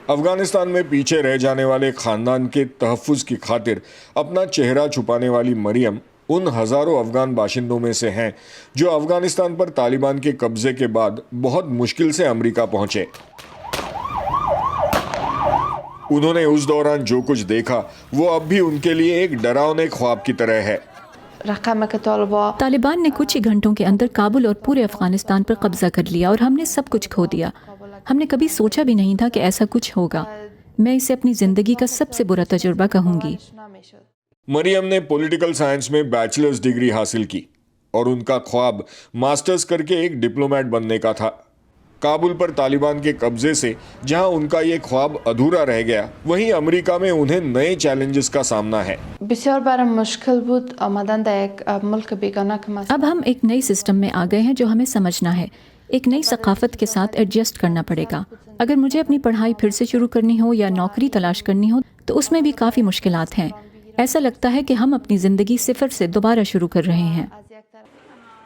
अफगानिस्तान में पीछे रह जाने वाले खानदान के तहफ़्फ़ुज़ की खातिर अपना चेहरा छुपाने वाली मरियम उन हज़ारों अफगान बाशिंदों में से हैं जो अफगानिस्तान पर तालिबान के कब्जे के बाद बहुत मुश्किल से अमेरिका पहुंचे। उन्होंने उस दौरान जो कुछ देखा वो अब भी उनके लिए एक डरावने ख्वाब की तरह है। तालिबान ने कुछ ही घंटों के अंदर काबुल और पूरे अफगानिस्तान पर कब्जा कर लिया और हमने सब कुछ खो दिया। हमने कभी सोचा भी नहीं था कि ऐसा कुछ होगा। मैं इसे अपनी जिंदगी का सबसे बुरा तजुर्बा कहूंगी। मरियम ने पॉलिटिकल साइंस में बैचलर्स डिग्री हासिल की और उनका ख्वाब मास्टर्स करके एक डिप्लोमेट बनने का था। काबुल पर तालिबान के कब्जे से जहां उनका ये ख्वाब अधूरा रह गया, वहीं अमेरिका में उन्हें नए चैलेंजेस का सामना है। अब हम एक नई सिस्टम में आ गए हैं जो हमें समझना है। एक नई सकाफत के साथ एडजस्ट करना पड़ेगा। अगर मुझे अपनी पढ़ाई फिर से शुरू करनी हो या नौकरी तलाश करनी हो तो उसमें भी काफ़ी मुश्किलात हैं। ऐसा लगता है कि हम अपनी ज़िंदगी सिफर से दोबारा शुरू कर रहे हैं।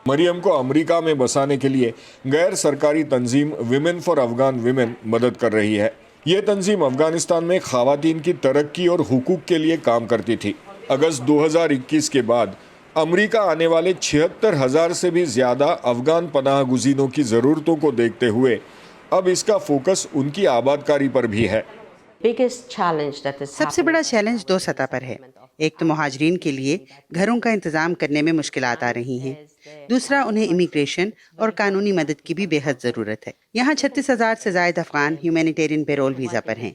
मरियम को अमेरिका में बसाने के लिए गैर सरकारी तंजीम विमेन फॉर अफगान विमेन मदद कर रही है। ये तंजीम अफगानिस्तान में ख़वातीन की तरक्की और हुकूक के लिए काम करती थी। अगस्त 2021 के बाद अमेरिका आने वाले 76,000 से भी ज़्यादा अफगान पनाह गुज़ीनों की ज़रूरतों को देखते हुए अब इसका फोकस उनकी आबादकारी पर भी है। सबसे बड़ा चैलेंज दो सतह पर है। एक तो मुहाजिरीन के लिए घरों का इंतजाम करने में मुश्किलात आ रही हैं। दूसरा, उन्हें इमिग्रेशन और कानूनी मदद की भी बेहद ज़रूरत है। यहाँ 36,000 से ज़ायद अफगान ह्यूमैनिटेरियन पेरोल वीज़ा पर हैं,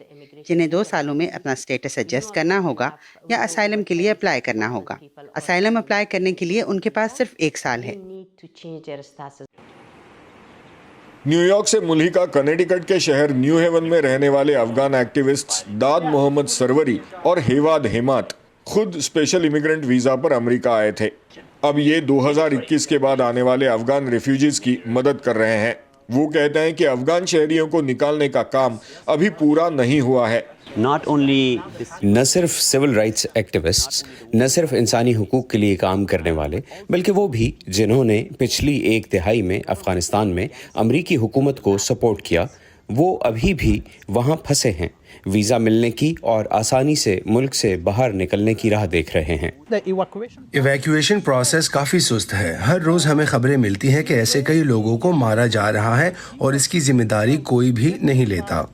जिन्हें 2 सालों में अपना स्टेटस एडजस्ट करना होगा या असाइलम के लिए अप्लाई करना होगा। असाइलम अप्लाई करने के लिए उनके पास सिर्फ 1 साल है। न्यूयॉर्क से मुल्हिका कनेटिकट के शहर न्यू हेवन में रहने वाले अफगान एक्टिविस्ट्स दाद मोहम्मद सरवरी और हेवाद हेमात खुद स्पेशल इमिग्रेंट वीज़ा पर अमेरिका आए थे। अब ये 2021 के बाद आने वाले अफगान रिफ्यूजीज की मदद कर रहे हैं। वो कहते हैं कि अफगान शहरियों को निकालने का काम अभी पूरा नहीं हुआ है। न सिर्फ सिविल राइट्स एक्टिविस्ट्स, न सिर्फ इंसानी हुकूक के लिए काम करने वाले, बल्कि वो भी जिन्होंने पिछली 1 तिहाई में अफगानिस्तान में अमरीकी हुकूमत को सपोर्ट किया, वो अभी भी वहाँ फंसे हैं, वीज़ा मिलने की और आसानी से मुल्क से बाहर निकलने की राह देख रहे हैं। इवैक्यूएशन प्रोसेस काफ़ी सुस्त है। हर रोज़ हमें खबरें मिलती हैं कि ऐसे कई लोगों को मारा जा रहा है और इसकी जिम्मेदारी कोई भी नहीं लेता।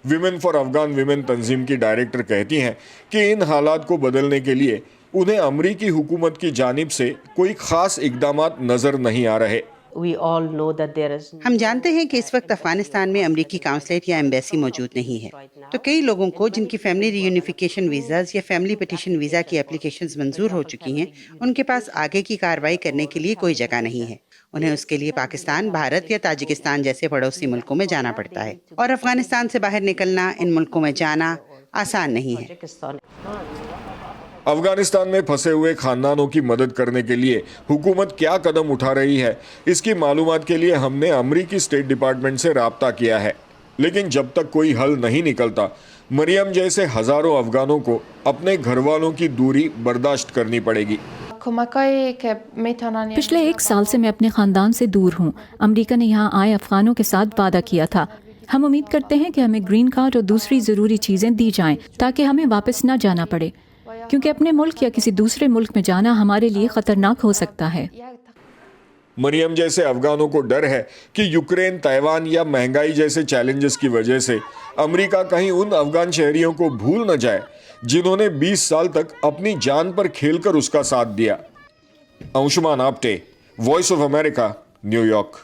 विमेन फॉर अफगान विमेन तंजीम की डायरेक्टर कहती हैं कि इन हालात को बदलने के लिए उन्हें अमरीकी हुकूमत की जानिब से कोई खास इकदामात नज़र नहीं आ रहे। हम जानते हैं कि इस वक्त अफगानिस्तान में अमरीकी काउंसलेट या एम्बेसी मौजूद नहीं है, तो कई लोगों को जिनकी फैमिली रीयूनिफिकेशन वीज़ाज या फैमिली पिटीशन वीज़ा की एप्लीकेशंस मंजूर हो चुकी हैं, उनके पास आगे की कार्रवाई करने के लिए कोई जगह नहीं है। उन्हें उसके लिए पाकिस्तान, भारत या ताजिकिस्तान जैसे पड़ोसी मुल्कों में जाना पड़ता है और अफगानिस्तान से बाहर निकलना, इन मुल्कों में जाना आसान नहीं है। अफगानिस्तान में फंसे हुए खानदानों की मदद करने के लिए हुकूमत क्या कदम उठा रही है, इसकी मालूमात के लिए हमने अमरीकी स्टेट डिपार्टमेंट से राब्ता किया है, लेकिन जब तक कोई हल नहीं निकलता, मरियम जैसे हज़ारों अफगानों को अपने घर वालों की दूरी बर्दाश्त करनी पड़ेगी। पिछले 1 साल से मैं अपने ख़ानदान से दूर हूँ। अमेरिका ने यहाँ आए अफगानों के साथ वादा किया था। हम उम्मीद करते हैं कि हमें ग्रीन कार्ड और दूसरी ज़रूरी चीज़ें दी जाएं ताकि हमें वापस न जाना पड़े, क्योंकि अपने मुल्क या किसी दूसरे मुल्क में जाना हमारे लिए खतरनाक हो सकता है। मरियम जैसे अफगानों को डर है कि यूक्रेन, ताइवान या महंगाई जैसे चैलेंजेस की वजह से अमेरिका कहीं उन अफगान शहरियों को भूल न जाए जिन्होंने 20 साल तक अपनी जान पर खेलकर उसका साथ दिया। Anshuman Apte, voice of America, New York.